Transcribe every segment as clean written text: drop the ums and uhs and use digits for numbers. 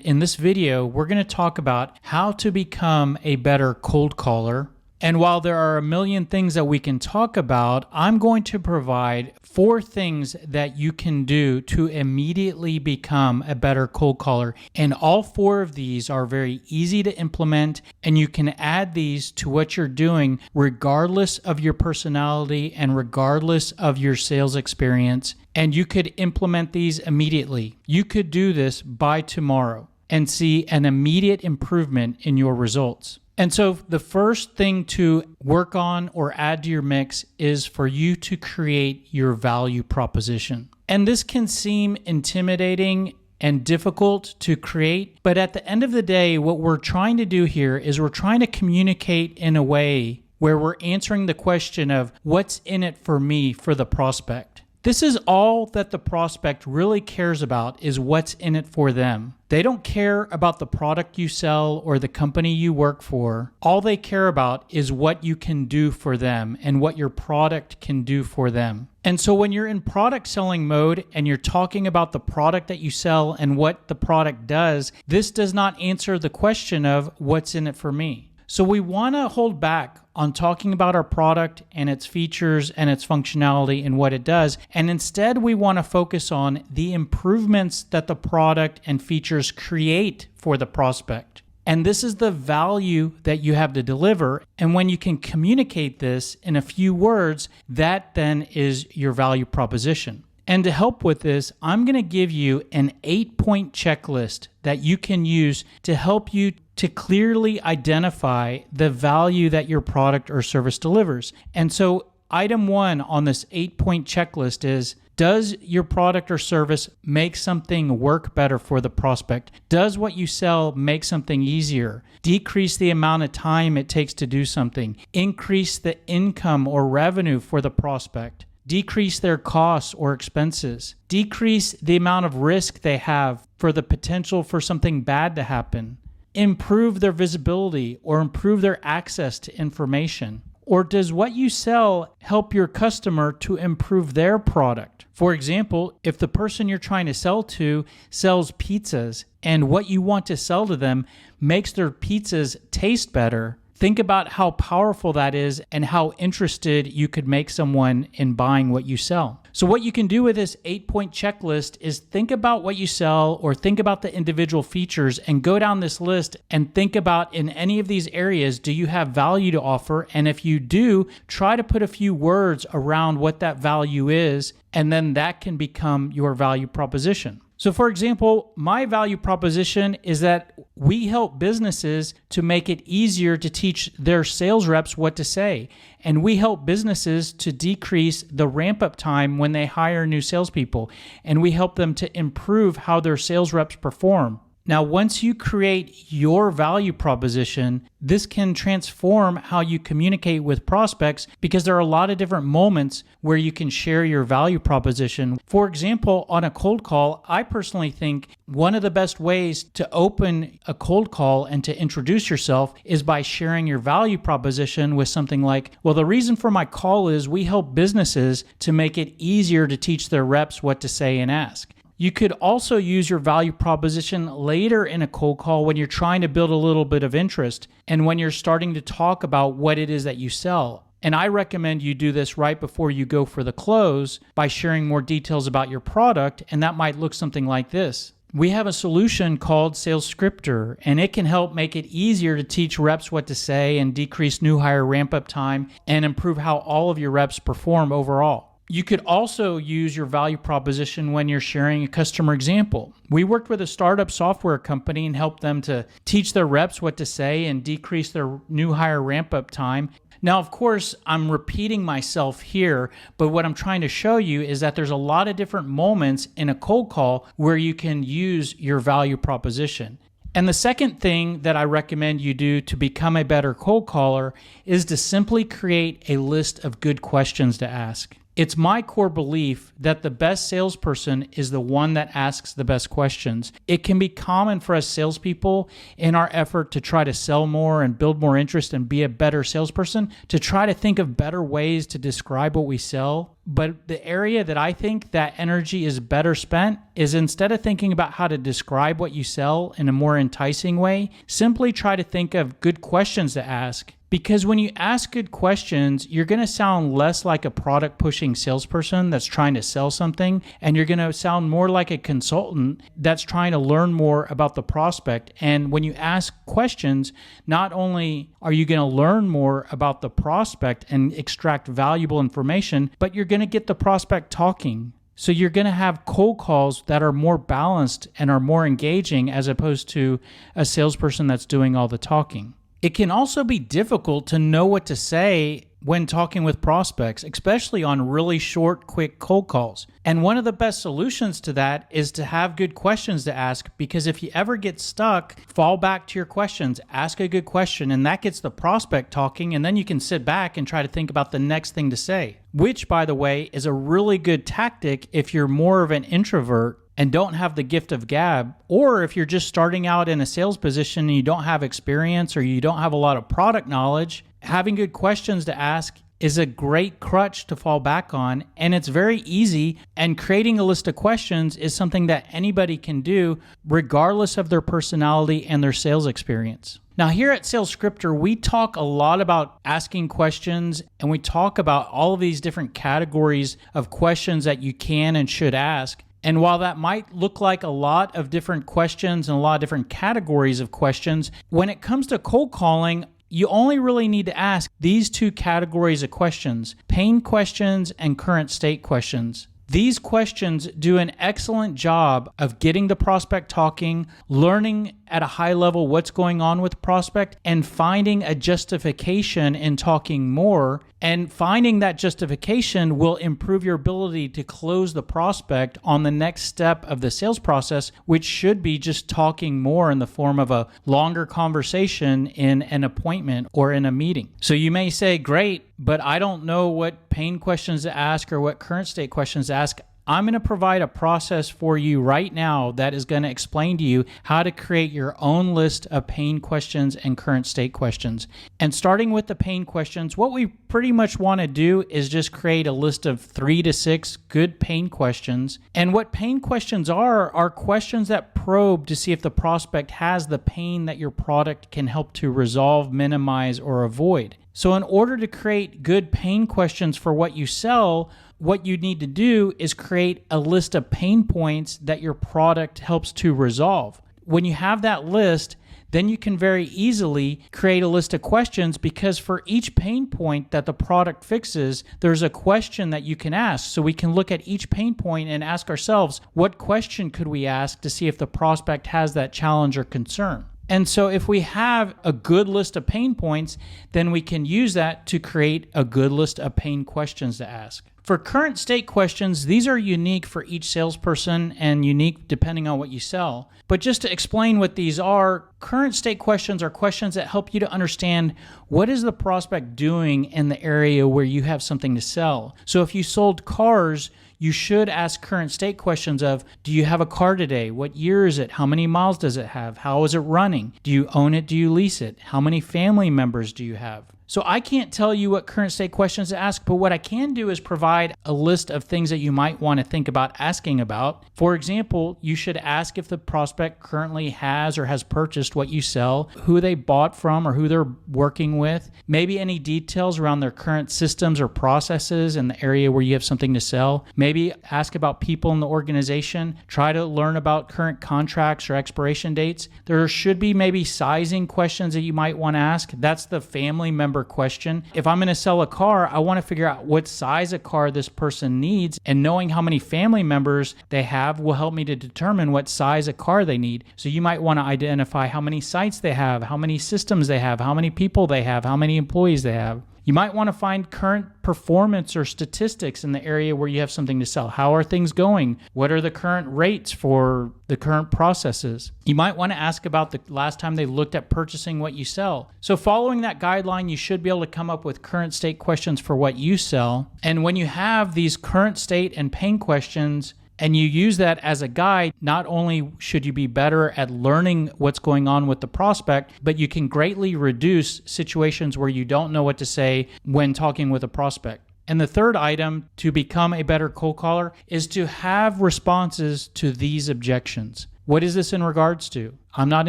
In this video, we're going to talk about how to become a better cold caller. And while there are a million things that we can talk about, I'm going to provide 4 things that you can do to immediately become a better cold caller. And all 4 of these are very easy to implement, and you can add these to what you're doing regardless of your personality and regardless of your sales experience. And you could implement these immediately. You could do this by tomorrow and see an immediate improvement in your results. And so the first thing to work on or add to your mix is for you to create your value proposition. And this can seem intimidating and difficult to create, but at the end of the day, what we're trying to do here is we're trying to communicate in a way where we're answering the question of what's in it for me for the prospect. This is all that the prospect really cares about, is what's in it for them. They don't care about the product you sell or the company you work for. All they care about is what you can do for them and what your product can do for them. And so when you're in product selling mode and you're talking about the product that you sell and what the product does, this does not answer the question of what's in it for me. So we want to hold back on talking about our product and its features and its functionality and what it does. And instead, we want to focus on the improvements that the product and features create for the prospect. And this is the value that you have to deliver. And when you can communicate this in a few words, that then is your value proposition. And to help with this, I'm going to give you an 8-point checklist that you can use to help you to clearly identify the value that your product or service delivers. And so item 1 on this 8-point checklist is, does your product or service make something work better for the prospect? Does what you sell make something easier? Decrease the amount of time it takes to do something? Increase the income or revenue for the prospect? Decrease their costs or expenses? Decrease the amount of risk they have for the potential for something bad to happen? Improve their visibility or improve their access to information? Or does what you sell help your customer to improve their product? For example, if the person you're trying to sell to sells pizzas and what you want to sell to them makes their pizzas taste better, think about how powerful that is and how interested you could make someone in buying what you sell. So what you can do with this 8-point checklist is think about what you sell or think about the individual features and go down this list and think about, in any of these areas, do you have value to offer? And if you do, try to put a few words around what that value is, and then that can become your value proposition. So for example, my value proposition is that we help businesses to make it easier to teach their sales reps what to say. And we help businesses to decrease the ramp-up time when they hire new salespeople. And we help them to improve how their sales reps perform. Now, once you create your value proposition, this can transform how you communicate with prospects, because there are a lot of different moments where you can share your value proposition. For example, on a cold call, I personally think one of the best ways to open a cold call and to introduce yourself is by sharing your value proposition with something like, well, the reason for my call is we help businesses to make it easier to teach their reps what to say and ask. You could also use your value proposition later in a cold call when you're trying to build a little bit of interest and when you're starting to talk about what it is that you sell. And I recommend you do this right before you go for the close by sharing more details about your product, and that might look something like this. We have a solution called Sales Scripter, and it can help make it easier to teach reps what to say and decrease new hire ramp-up time and improve how all of your reps perform overall. You could also use your value proposition when you're sharing a customer example. We worked with a startup software company and helped them to teach their reps what to say and decrease their new hire ramp-up time. Now, of course, I'm repeating myself here, but what I'm trying to show you is that there's a lot of different moments in a cold call where you can use your value proposition. And the second thing that I recommend you do to become a better cold caller is to simply create a list of good questions to ask. It's my core belief that the best salesperson is the one that asks the best questions. It can be common for us salespeople in our effort to try to sell more and build more interest and be a better salesperson to try to think of better ways to describe what we sell. But the area that I think that energy is better spent is instead of thinking about how to describe what you sell in a more enticing way, simply try to think of good questions to ask. Because when you ask good questions, you're going to sound less like a product pushing salesperson that's trying to sell something, and you're going to sound more like a consultant that's trying to learn more about the prospect. And when you ask questions, not only are you going to learn more about the prospect and extract valuable information, but you're going to get the prospect talking. So you're going to have cold calls that are more balanced and are more engaging as opposed to a salesperson that's doing all the talking. It can also be difficult to know what to say when talking with prospects, especially on really short, quick cold calls. And one of the best solutions to that is to have good questions to ask, because if you ever get stuck, fall back to your questions, ask a good question, and that gets the prospect talking, and then you can sit back and try to think about the next thing to say, which, by the way, is a really good tactic if you're more of an introvert and don't have the gift of gab, or if you're just starting out in a sales position and you don't have experience or you don't have a lot of product knowledge. Having good questions to ask is a great crutch to fall back on, and it's very easy, and creating a list of questions is something that anybody can do regardless of their personality and their sales experience. Now, here at Sales Scripter, we talk a lot about asking questions, and we talk about all of these different categories of questions that you can and should ask. And while that might look like a lot of different questions and a lot of different categories of questions, when it comes to cold calling, you only really need to ask these two categories of questions: pain questions and current state questions. These questions do an excellent job of getting the prospect talking, learning at a high level what's going on with the prospect, and finding a justification in talking more. And finding that justification will improve your ability to close the prospect on the next step of the sales process, which should be just talking more in the form of a longer conversation in an appointment or in a meeting. So you may say, great, but I don't know what pain questions to ask or what current state questions to ask. I'm going to provide a process for you right now that is going to explain to you how to create your own list of pain questions and current state questions. And starting with the pain questions, what we pretty much want to do is just create a list of 3 to 6 good pain questions. And what pain questions are questions that probe to see if the prospect has the pain that your product can help to resolve, minimize, or avoid. So in order to create good pain questions for what you sell, what you need to do is create a list of pain points that your product helps to resolve. When you have that list, then you can very easily create a list of questions, because for each pain point that the product fixes, there's a question that you can ask. So we can look at each pain point and ask ourselves, what question could we ask to see if the prospect has that challenge or concern? And so if we have a good list of pain points, then we can use that to create a good list of pain questions to ask. For current state questions, these are unique for each salesperson and unique depending on what you sell. But just to explain what these are, current state questions are questions that help you to understand what is the prospect doing in the area where you have something to sell. So if you sold cars, you should ask current state questions of, do you have a car today? What year is it? How many miles does it have? How is it running? Do you own it? Do you lease it? How many family members do you have? So I can't tell you what current state questions to ask, but what I can do is provide a list of things that you might want to think about asking about. For example, you should ask if the prospect currently has or has purchased what you sell, who they bought from or who they're working with, maybe any details around their current systems or processes in the area where you have something to sell. Maybe ask about people in the organization. Try to learn about current contracts or expiration dates. There should be maybe sizing questions that you might want to ask. That's the family member question. If I'm going to sell a car, I want to figure out what size of car this person needs, and knowing how many family members they have will help me to determine what size of car they need. So you might want to identify how many sites they have, how many systems they have, how many people they have, how many employees they have. You might want to find current performance or statistics in the area where you have something to sell. How are things going? What are the current rates for the current processes? You might want to ask about the last time they looked at purchasing what you sell. So following that guideline, you should be able to come up with current state questions for what you sell. And when you have these current state and pain questions, and you use that as a guide, not only should you be better at learning what's going on with the prospect, but you can greatly reduce situations where you don't know what to say when talking with a prospect. And the third item to become a better cold caller is to have responses to these objections. What is this in regards to? I'm not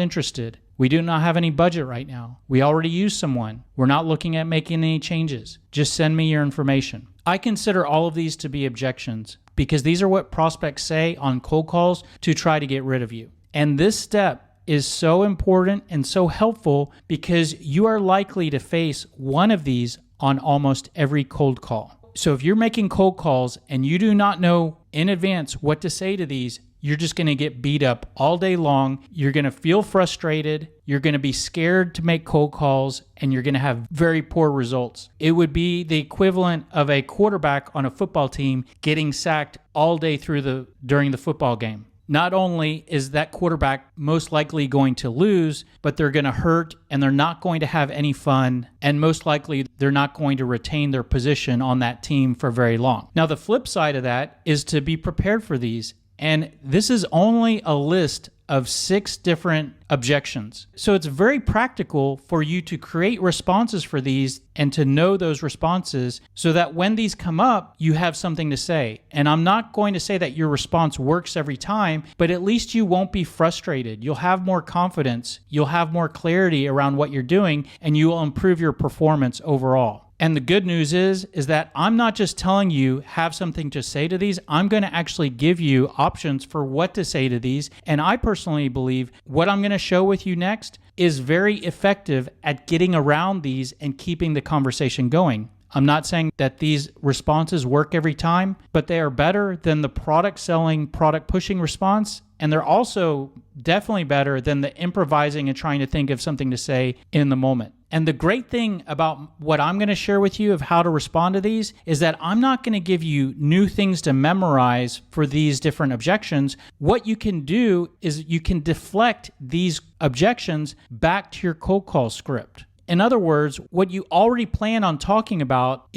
interested. We do not have any budget right now. We already use someone. We're not looking at making any changes. Just send me your information. I consider all of these to be objections because these are what prospects say on cold calls to try to get rid of you. And this step is so important and so helpful because you are likely to face one of these on almost every cold call. So if you're making cold calls and you do not know in advance what to say to these, you're just going to get beat up all day long. You're going to feel frustrated. You're going to be scared to make cold calls, and you're going to have very poor results. It would be the equivalent of a quarterback on a football team getting sacked all day during the football game. Not only is that quarterback most likely going to lose, but they're going to hurt and they're not going to have any fun. And most likely they're not going to retain their position on that team for very long. Now, the flip side of that is to be prepared for these. And this is only a list of 6 different objections. So it's very practical for you to create responses for these and to know those responses so that when these come up, you have something to say. And I'm not going to say that your response works every time, but at least you won't be frustrated. You'll have more confidence. You'll have more clarity around what you're doing, and you will improve your performance overall. And the good news is that I'm not just telling you have something to say to these. I'm going to actually give you options for what to say to these. And I personally believe what I'm going to show with you next is very effective at getting around these and keeping the conversation going. I'm not saying that these responses work every time, but they are better than the product selling, product pushing response. And they're also definitely better than the improvising and trying to think of something to say in the moment. And the great thing about what I'm going to share with you of how to respond to these is that I'm not going to give you new things to memorize for these different objections. What you can do is you can deflect these objections back to your cold call script. In other words, what you already plan on talking about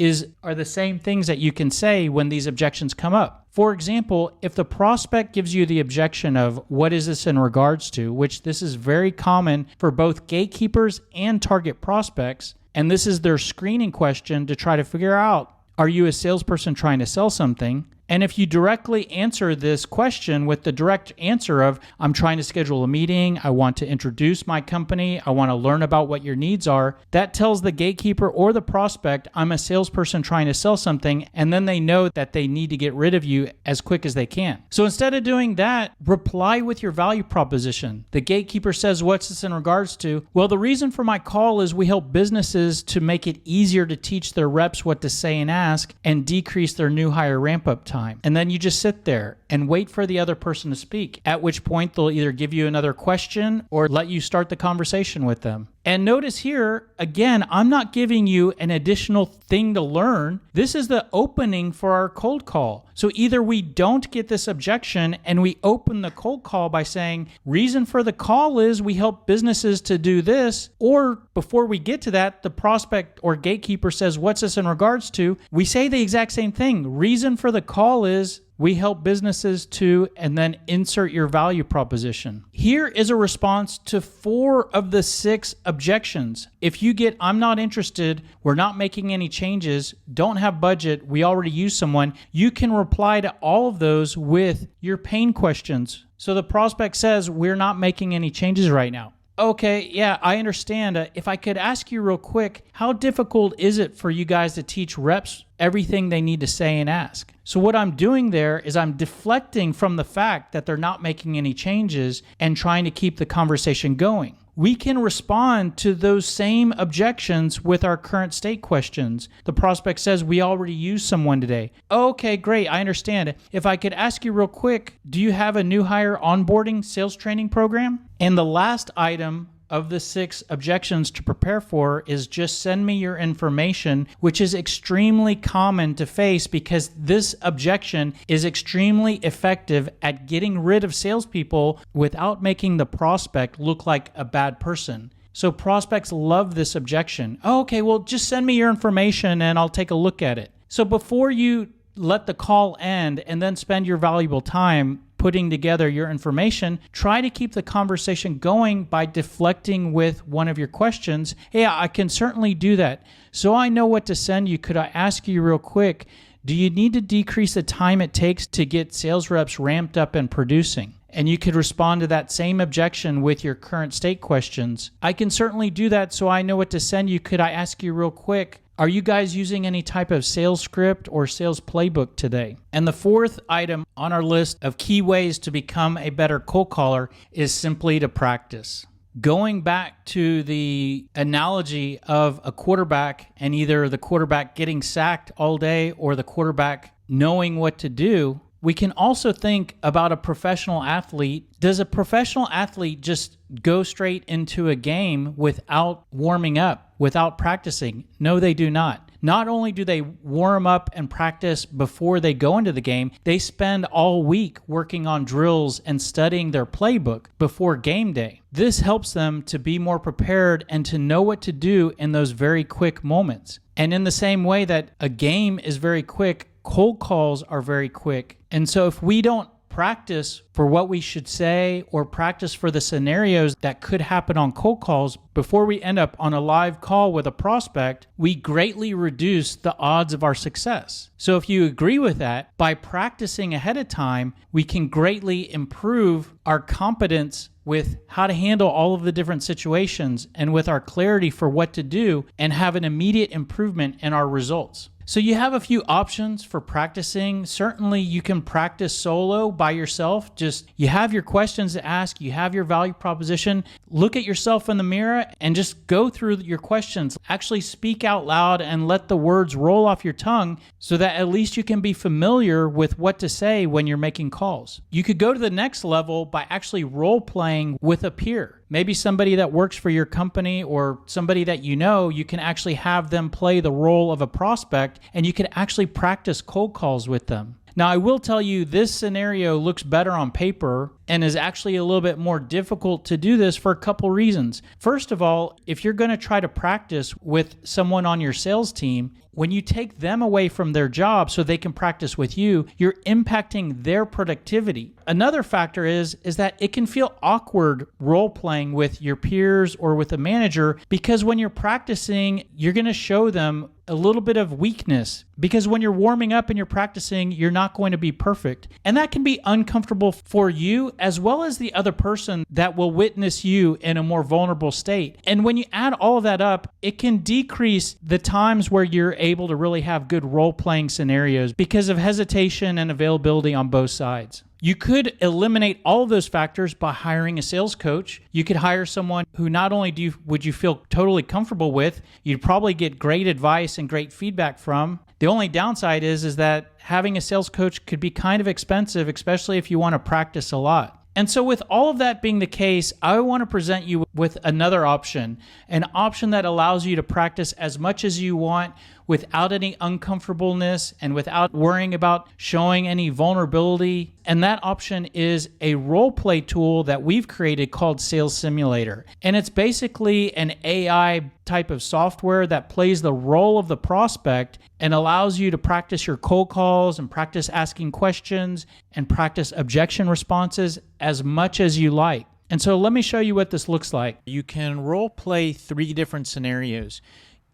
are the same things that you can say when these objections come up. For example, if the prospect gives you the objection of what is this in regards to, which this is very common for both gatekeepers and target prospects, and this is their screening question to try to figure out, are you a salesperson trying to sell something? And if you directly answer this question with the direct answer of, I'm trying to schedule a meeting, I want to introduce my company, I want to learn about what your needs are, that tells the gatekeeper or the prospect, I'm a salesperson trying to sell something, and then they know that they need to get rid of you as quick as they can. So instead of doing that, reply with your value proposition. The gatekeeper says, what's this in regards to? Well, the reason for my call is we help businesses to make it easier to teach their reps what to say and ask and decrease their new hire ramp-up time. And then you just sit there and wait for the other person to speak, at which point they'll either give you another question or let you start the conversation with them. And notice here, again, I'm not giving you an additional thing to learn. This is the opening for our cold call. So either we don't get this objection and we open the cold call by saying, reason for the call is we help businesses to do this, or before we get to that, the prospect or gatekeeper says, what's this in regards to? We say the exact same thing. Reason for the call is we help businesses to, and then insert your value proposition. Here is a response to 4 of the 6 objections. If you get, I'm not interested, we're not making any changes, don't have budget, we already use someone, you can reply to all of those with your pain questions. So the prospect says, we're not making any changes right now. Okay, yeah, I understand. If I could ask you real quick, how difficult is it for you guys to teach reps everything they need to say and ask? So what I'm doing there is I'm deflecting from the fact that they're not making any changes and trying to keep the conversation going. We can respond to those same objections with our current state questions. The prospect says, we already use someone today. Okay, great, I understand. If I could ask you real quick, do you have a new hire onboarding sales training program? And the last item of the 6 objections to prepare for is just send me your information, which is extremely common to face because this objection is extremely effective at getting rid of salespeople without making the prospect look like a bad person. So prospects love this objection. Oh, okay, well, just send me your information and I'll take a look at it. So before you let the call end and then spend your valuable time putting together your information, try to keep the conversation going by deflecting with one of your questions. Hey, I can certainly do that. So I know what to send you. Could I ask you real quick, do you need to decrease the time it takes to get sales reps ramped up and producing? And you could respond to that same objection with your current state questions. I can certainly do that, so I know what to send you. Could I ask you real quick, are you guys using any type of sales script or sales playbook today? And the fourth item on our list of key ways to become a better cold caller is simply to practice. Going back to the analogy of a quarterback and either the quarterback getting sacked all day or the quarterback knowing what to do, we can also think about a professional athlete. Does a professional athlete just go straight into a game without warming up, without practicing? No, they do not. Not only do they warm up and practice before they go into the game, they spend all week working on drills and studying their playbook before game day. This helps them to be more prepared and to know what to do in those very quick moments. And in the same way that a game is very quick, cold calls are very quick. And so if we don't practice for what we should say or practice for the scenarios that could happen on cold calls before we end up on a live call with a prospect, we greatly reduce the odds of our success. So if you agree with that, by practicing ahead of time, we can greatly improve our competence with how to handle all of the different situations and with our clarity for what to do and have an immediate improvement in our results. So you have a few options for practicing. Certainly you can practice solo by yourself. Just you have your questions to ask, you have your value proposition, look at yourself in the mirror and just go through your questions. Actually speak out loud and let the words roll off your tongue so that at least you can be familiar with what to say when you're making calls. You could go to the next level by actually role playing with a peer. Maybe somebody that works for your company or somebody that you know, you can actually have them play the role of a prospect and you can actually practice cold calls with them. Now, I will tell you this scenario looks better on paper and is actually a little bit more difficult to do this for a couple reasons. First of all, if you're going to try to practice with someone on your sales team, when you take them away from their job so they can practice with you, you're impacting their productivity. Another factor is that it can feel awkward role-playing with your peers or with a manager because when you're practicing, you're going to show them a little bit of weakness because when you're warming up and you're practicing, you're not going to be perfect. And that can be uncomfortable for you as well as the other person that will witness you in a more vulnerable state. And when you add all of that up, it can decrease the times where you're able to really have good role-playing scenarios because of hesitation and availability on both sides. You could eliminate all of those factors by hiring a sales coach. You could hire someone who not only would you feel totally comfortable with, you'd probably get great advice and great feedback from. The only downside is that having a sales coach could be kind of expensive, especially if you want to practice a lot. And so with all of that being the case, I want to present you with another option, an option that allows you to practice as much as you want without any uncomfortableness and without worrying about showing any vulnerability. And that option is a role play tool that we've created called Sales Simulator. And it's basically an AI type of software that plays the role of the prospect and allows you to practice your cold calls and practice asking questions and practice objection responses as much as you like. And so let me show you what this looks like. You can role play 3 different scenarios.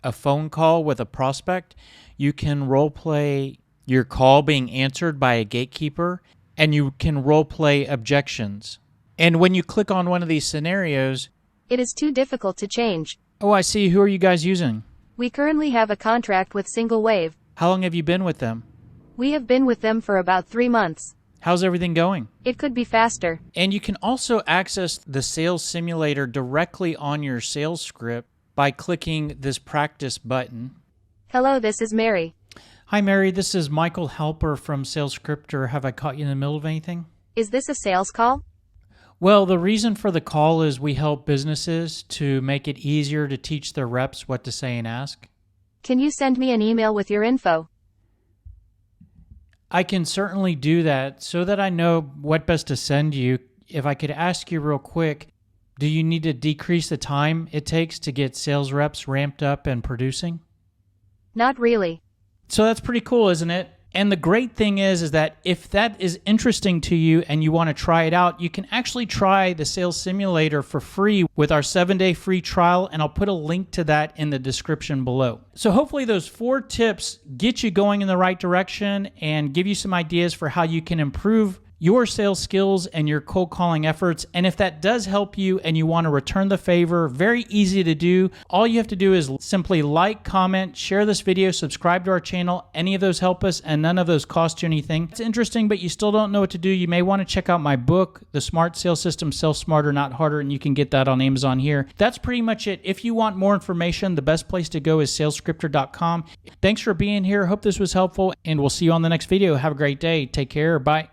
A phone call with a prospect. You can role play your call being answered by a gatekeeper, and you can role play objections. And when you click on one of these scenarios, it is too difficult to change. Oh, I see. Who are you guys using? We currently have a contract with Single Wave. How long have you been with them? We have been with them for about 3 months. How's everything going? It could be faster. And you can also access the Sales Simulator directly on your sales script by clicking this practice button. Hello, this is Mary. Hi, Mary. This is Michael Helper from Sales Scripter. Have I caught you in the middle of anything? Is this a sales call? Well, the reason for the call is we help businesses to make it easier to teach their reps what to say and ask. Can you send me an email with your info? I can certainly do that so that I know what best to send you. If I could ask you real quick, do you need to decrease the time it takes to get sales reps ramped up and producing? Not really. So that's pretty cool, isn't it? And the great thing is that if that is interesting to you and you want to try it out, you can actually try the Sales Simulator for free with our 7-day free trial, and I'll put a link to that in the description below. So hopefully those 4 tips get you going in the right direction and give you some ideas for how you can improve your sales skills and your cold calling efforts. And if that does help you and you want to return the favor, very easy to do. All you have to do is simply like, comment, share this video, subscribe to our channel. Any of those help us, and none of those cost you anything. It's interesting, but you still don't know what to do. You may want to check out my book, The Smart Sales System, Sell Smarter, Not Harder, and you can get that on Amazon here. That's pretty much it. If you want more information, the best place to go is salesscripter.com. Thanks for being here. Hope this was helpful, and we'll see you on the next video. Have a great day. Take care. Bye.